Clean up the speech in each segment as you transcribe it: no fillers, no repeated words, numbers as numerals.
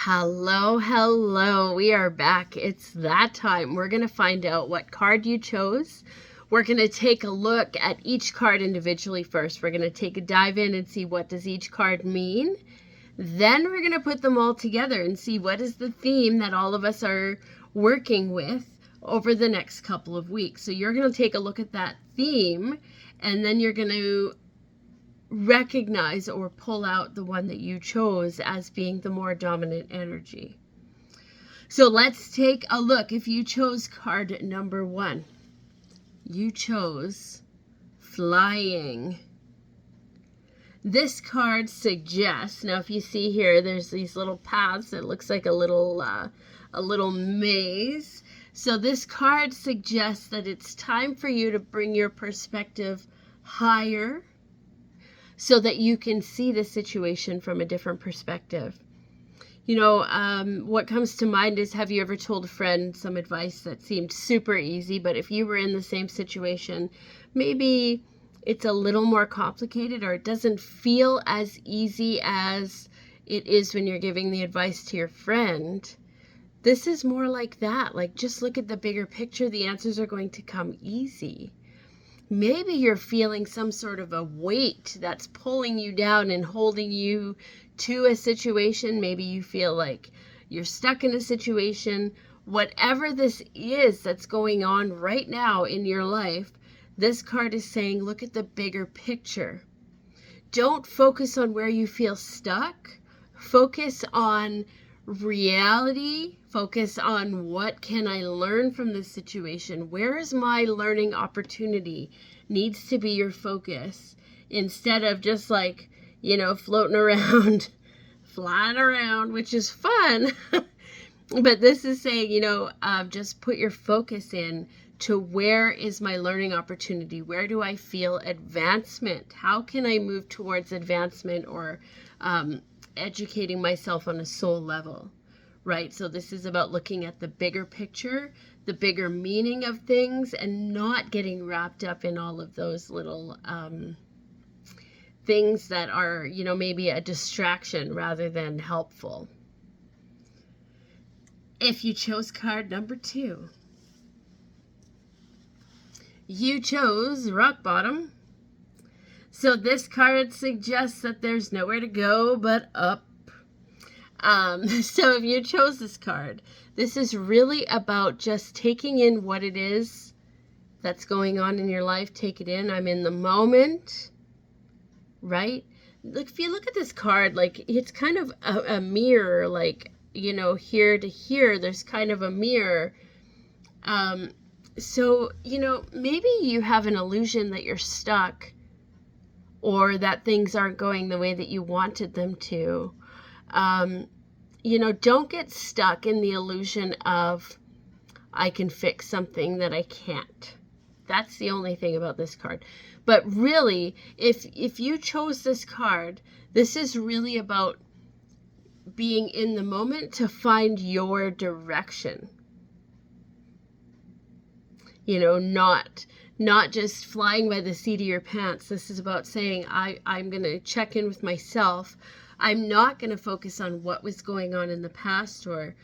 Hello, hello. We are back. It's that time. We're going to find out what card you chose. We're going to take a look at each card individually first. We're going to take a dive in and see what does each card mean. Then we're going to put them all together and see what is the theme that all of us are working with over the next couple of weeks. So you're going to take a look at that theme, and then you're going to recognize or pull out the one that you chose as being the more dominant energy. So let's take a look. If you chose card number 1, you chose flying. This card suggests, now if you see here, there's these little paths. It looks like a little maze. So this card suggests that it's time for you to bring your perspective higher, so that you can see the situation from a different perspective. You know, what comes to mind is, have you ever told a friend some advice that seemed super easy, but if you were in the same situation, maybe it's a little more complicated, or it doesn't feel as easy as it is when you're giving the advice to your friend. This is more like that. Like, just look at the bigger picture. The answers are going to come easy. Maybe you're feeling some sort of a weight that's pulling you down and holding you to a situation. Maybe you feel like you're stuck in a situation. Whatever this is that's going on right now in your life, this card is saying, look at the bigger picture. Don't focus on where you feel stuck. Focus on reality. Focus on, what can I learn from this situation? Where is my learning opportunity? Needs to be your focus, instead of just like, floating around, flying around, which is fun. But this is saying, just put your focus in to, where is my learning opportunity? Where do I feel advancement? How can I move towards advancement, or educating myself on a soul level? Right? So this is about looking at the bigger picture, the bigger meaning of things, and not getting wrapped up in all of those little things that are, maybe a distraction rather than helpful. If you chose card number 2, you chose rock bottom. So this card suggests that there's nowhere to go but up. So if you chose this card, this is really about just taking in what it is that's going on in your life. Take it in. I'm in the moment, right? Like, if you look at this card, like, it's kind of a mirror, like, here to here, there's kind of a mirror. So, maybe you have an illusion that you're stuck, or that things aren't going the way that you wanted them to. Don't get stuck in the illusion of, I can fix something that I can't. That's the only thing about this card. But really, if you chose this card, this is really about being in the moment to find your direction. Not just flying by the seat of your pants. This is about saying, I'm going to check in with myself. I'm not going to focus on what was going on in the past, or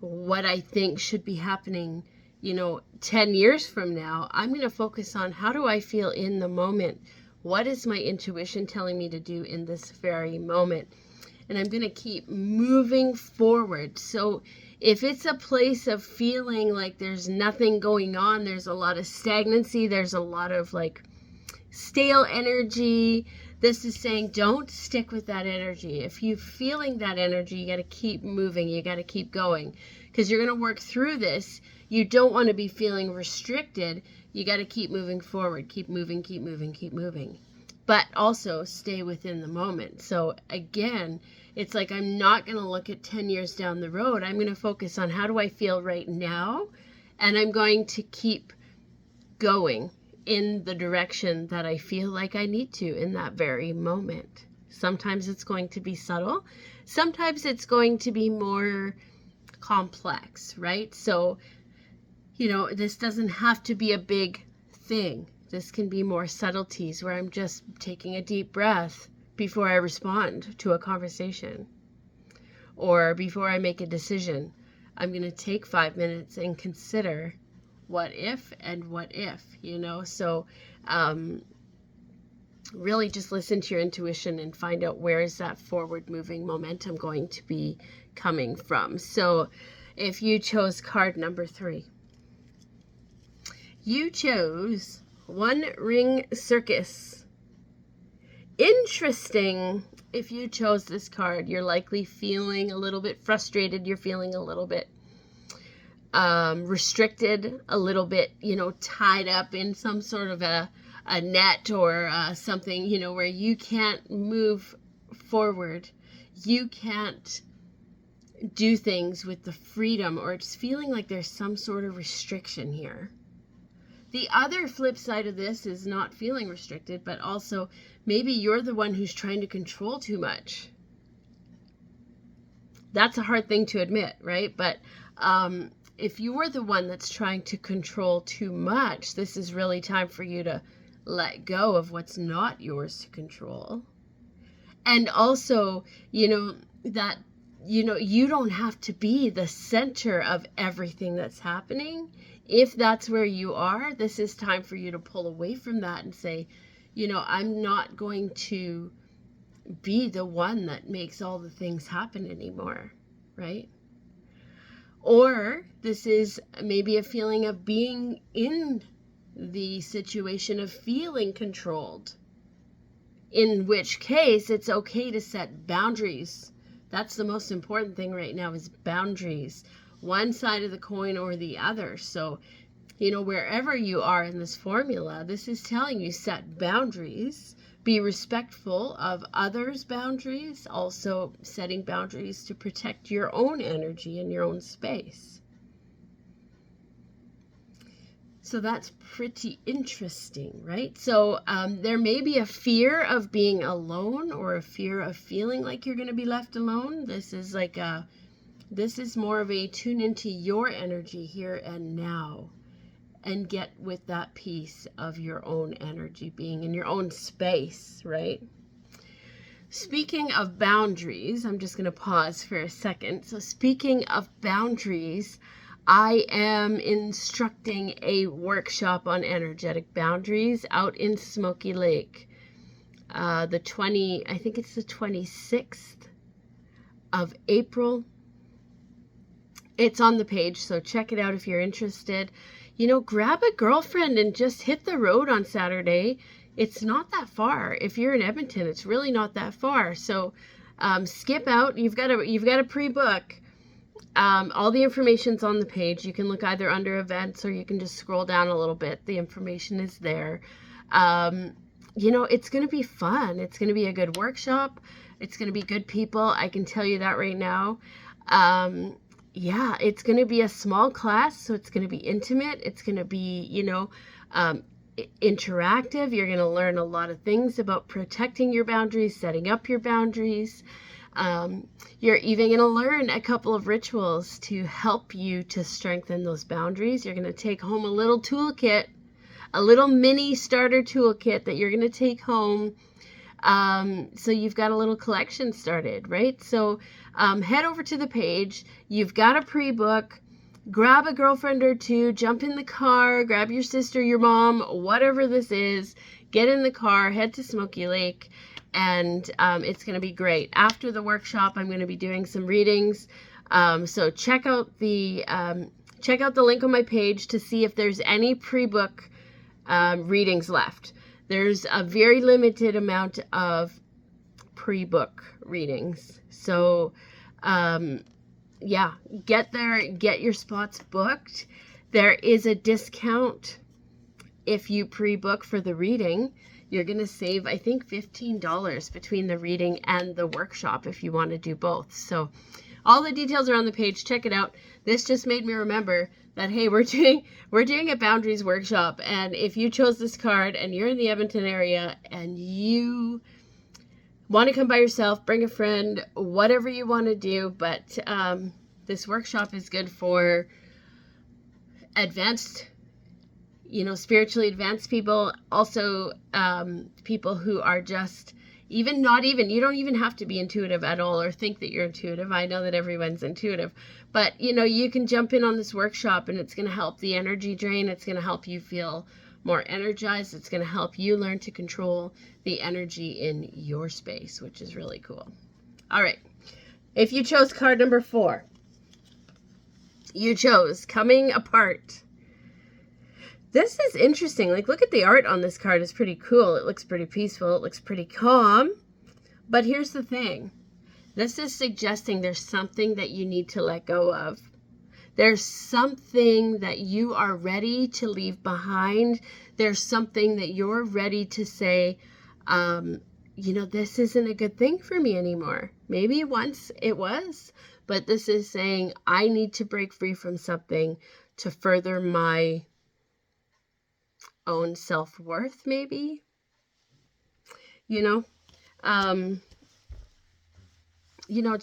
what I think should be happening, 10 years from now. I'm going to focus on, how do I feel in the moment? What is my intuition telling me to do in this very moment? And I'm going to keep moving forward. So if it's a place of feeling like there's nothing going on, there's a lot of stagnancy, there's a lot of like stale energy, this is saying, don't stick with that energy. If you're feeling that energy, you got to keep moving. You got to keep going, because you're going to work through this. You don't want to be feeling restricted. You got to keep moving forward. Keep moving, keep moving, keep moving. But also stay within the moment. So again, it's like, I'm not going to look at 10 years down the road. I'm going to focus on, how do I feel right now? And I'm going to keep going in the direction that I feel like I need to in that very moment. Sometimes it's going to be subtle. Sometimes it's going to be more complex, right? So, this doesn't have to be a big thing. This can be more subtleties, where I'm just taking a deep breath before I respond to a conversation. or before I make a decision, I'm going to take 5 minutes and consider what if and what if, So really just listen to your intuition and find out where is that forward moving momentum going to be coming from. So if you chose card number 3, you chose One Ring Circus. Interesting. If you chose this card, you're likely feeling a little bit frustrated. You're feeling a little bit restricted, a little bit, tied up in some sort of a net or something, where you can't move forward. You can't do things with the freedom, or it's feeling like there's some sort of restriction here. The other flip side of this is not feeling restricted, but also maybe you're the one who's trying to control too much. That's a hard thing to admit, right? But if you're the one that's trying to control too much, this is really time for you to let go of what's not yours to control. And also, that, you don't have to be the center of everything that's happening. If that's where you are, this is time for you to pull away from that and say, I'm not going to be the one that makes all the things happen anymore, right? Or this is maybe a feeling of being in the situation of feeling controlled, in which case it's okay to set boundaries. That's the most important thing right now, is boundaries. One side of the coin or the other. So, wherever you are in this formula, this is telling you set boundaries, be respectful of others' boundaries, also setting boundaries to protect your own energy and your own space. So that's pretty interesting, right? So there may be a fear of being alone, or a fear of feeling like you're going to be left alone. This is more of a tune into your energy here and now, and get with that piece of your own energy, being in your own space, right? Speaking of boundaries, I'm just going to pause for a second. So speaking of boundaries, I am instructing a workshop on energetic boundaries out in Smoky Lake. I think it's the 26th of April. It's on the page, so check it out if you're interested. Grab a girlfriend and just hit the road on Saturday. It's not that far. If you're in Edmonton, it's really not that far. So skip out. You've got to pre-book. All the information's on the page. You can look either under events, or you can just scroll down a little bit. The information is there. It's going to be fun. It's going to be a good workshop. It's going to be good people. I can tell you that right now. It's going to be a small class, so it's going to be intimate. It's going to be, interactive. You're going to learn a lot of things about protecting your boundaries, setting up your boundaries. You're even going to learn a couple of rituals to help you to strengthen those boundaries. You're going to take home a little toolkit, a little mini starter toolkit that you're going to take home. So you've got a little collection started, right? So head over to the page. You've got a pre-book. Grab a girlfriend or two, jump in the car, grab your sister, your mom, whatever this is, get in the car, head to Smoky Lake, and it's going to be great. After the workshop, I'm going to be doing some readings. So check out the link on my page to see if there's any pre-book readings left. There's a very limited amount of pre-book readings. So, get there, get your spots booked. There is a discount if you pre-book for the reading. You're going to save, I think, $15 between the reading and the workshop if you want to do both. So all the details are on the page. Check it out. This just made me remember that, hey, we're doing a boundaries workshop. And if you chose this card and you're in the Edmonton area and you want to come by yourself, bring a friend, whatever you want to do. But this workshop is good for advanced, spiritually advanced people. Also, people who are just Even not even, you don't even have to be intuitive at all or think that you're intuitive. I know that everyone's intuitive, but you can jump in on this workshop and it's going to help the energy drain. It's going to help you feel more energized. It's going to help you learn to control the energy in your space, which is really cool. All right. If you chose card number 4, you chose coming apart. This is interesting. Like, look at the art on this card. It's pretty cool. It looks pretty peaceful. It looks pretty calm. But here's the thing. This is suggesting there's something that you need to let go of. There's something that you are ready to leave behind. There's something that you're ready to say, this isn't a good thing for me anymore. Maybe once it was, but this is saying I need to break free from something to further my own self-worth, maybe. It's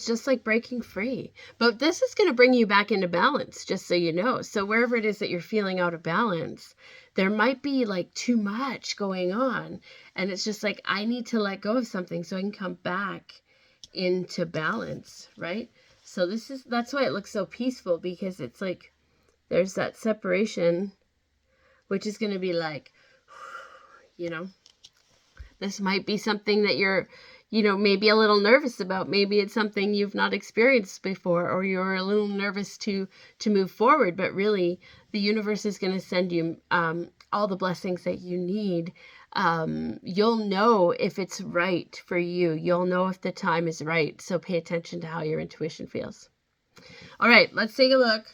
just like breaking free. But this is going to bring you back into balance, just so you know. So wherever it is that you're feeling out of balance, there might be like too much going on. And it's just like, I need to let go of something so I can come back into balance, right? So that's why it looks so peaceful, because it's like there's that separation, which is going to be like, this might be something that you're, maybe a little nervous about. Maybe it's something you've not experienced before, or you're a little nervous to move forward. But really, the universe is going to send you all the blessings that you need. You'll know if it's right for you. You'll know if the time is right. So pay attention to how your intuition feels. All right, let's take a look.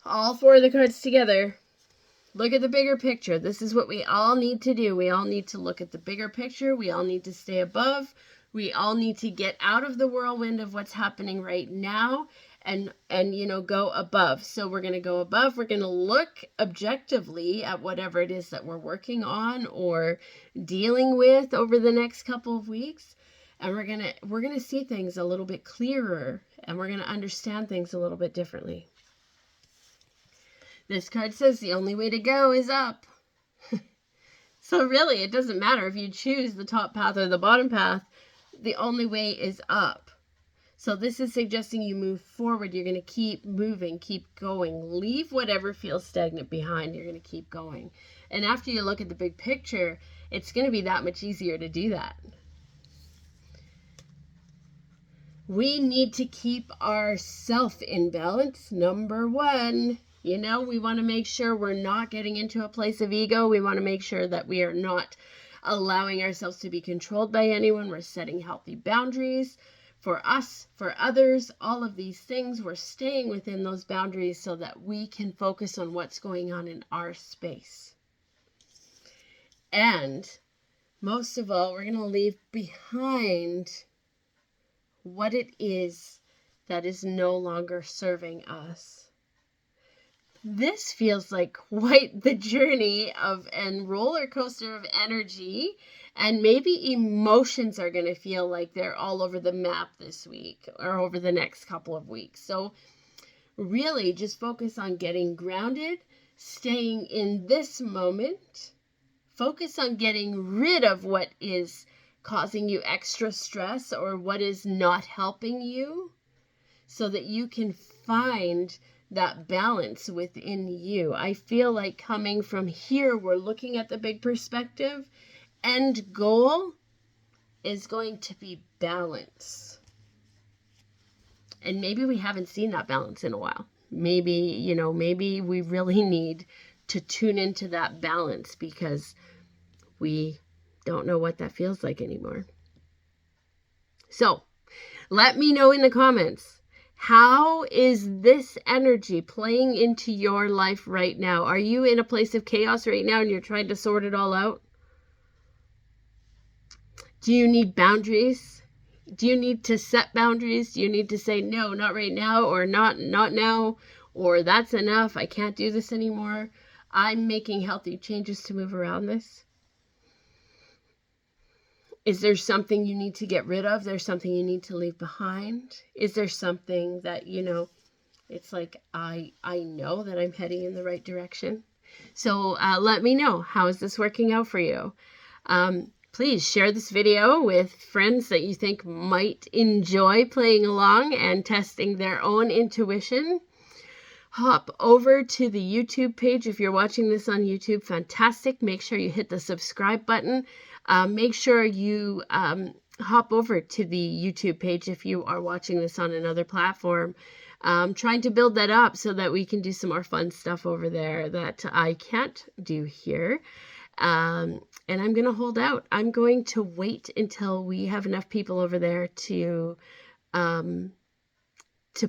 All 4 of the cards together. Look at the bigger picture. This is what we all need to do. We all need to look at the bigger picture. We all need to stay above. We all need to get out of the whirlwind of what's happening right now and go above. So we're going to go above. We're going to look objectively at whatever it is that we're working on or dealing with over the next couple of weeks. And we're going to see things a little bit clearer, and we're going to understand things a little bit differently. This card says the only way to go is up. So really, it doesn't matter if you choose the top path or the bottom path. The only way is up. So this is suggesting you move forward. You're going to keep moving, keep going. Leave whatever feels stagnant behind. You're going to keep going. And after you look at the big picture, it's going to be that much easier to do that. We need to keep ourselves in balance. Number 1. We want to make sure we're not getting into a place of ego. We want to make sure that we are not allowing ourselves to be controlled by anyone. We're setting healthy boundaries for us, for others, all of these things. We're staying within those boundaries so that we can focus on what's going on in our space. And most of all, we're going to leave behind what it is that is no longer serving us. This feels like quite the journey and roller coaster of energy, and maybe emotions are going to feel like they're all over the map this week or over the next couple of weeks. So really just focus on getting grounded, staying in this moment, focus on getting rid of what is causing you extra stress or what is not helping you, so that you can find that balance within you. I feel like coming from here, we're looking at the big perspective. End goal is going to be balance. And maybe we haven't seen that balance in a while. Maybe we really need to tune into that balance because we don't know what that feels like anymore. So let me know in the comments. How is this energy playing into your life right now? Are you in a place of chaos right now and you're trying to sort it all out? Do you need boundaries? Do you need to set boundaries? Do you need to say, no, not right now, or not now, or that's enough, I can't do this anymore? I'm making healthy changes to move around this. Is there something you need to get rid of? There's something you need to leave behind? Is there something that, it's like, I know that I'm heading in the right direction? So let me know. How is this working out for you? Please share this video with friends that you think might enjoy playing along and testing their own intuition. Hop over to the YouTube page if you're watching this on YouTube. Fantastic. Make sure you hit the subscribe button. Make sure you hop over to the YouTube page if you are watching this on another platform. Trying to build that up so that we can do some more fun stuff over there that I can't do here. And I'm going to hold out. I'm going to wait until we have enough people over there to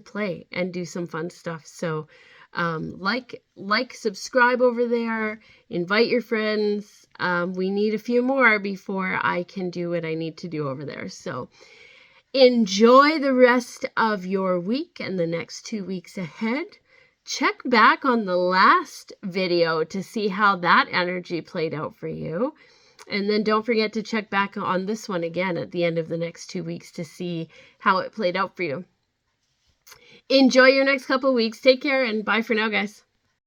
play and do some fun stuff. So, subscribe over there, invite your friends. We need a few more before I can do what I need to do over there. So enjoy the rest of your week and the next 2 weeks ahead. Check back on the last video to see how that energy played out for you. And then don't forget to check back on this one again at the end of the next 2 weeks to see how it played out for you. Enjoy your next couple weeks. Take care and bye for now, guys.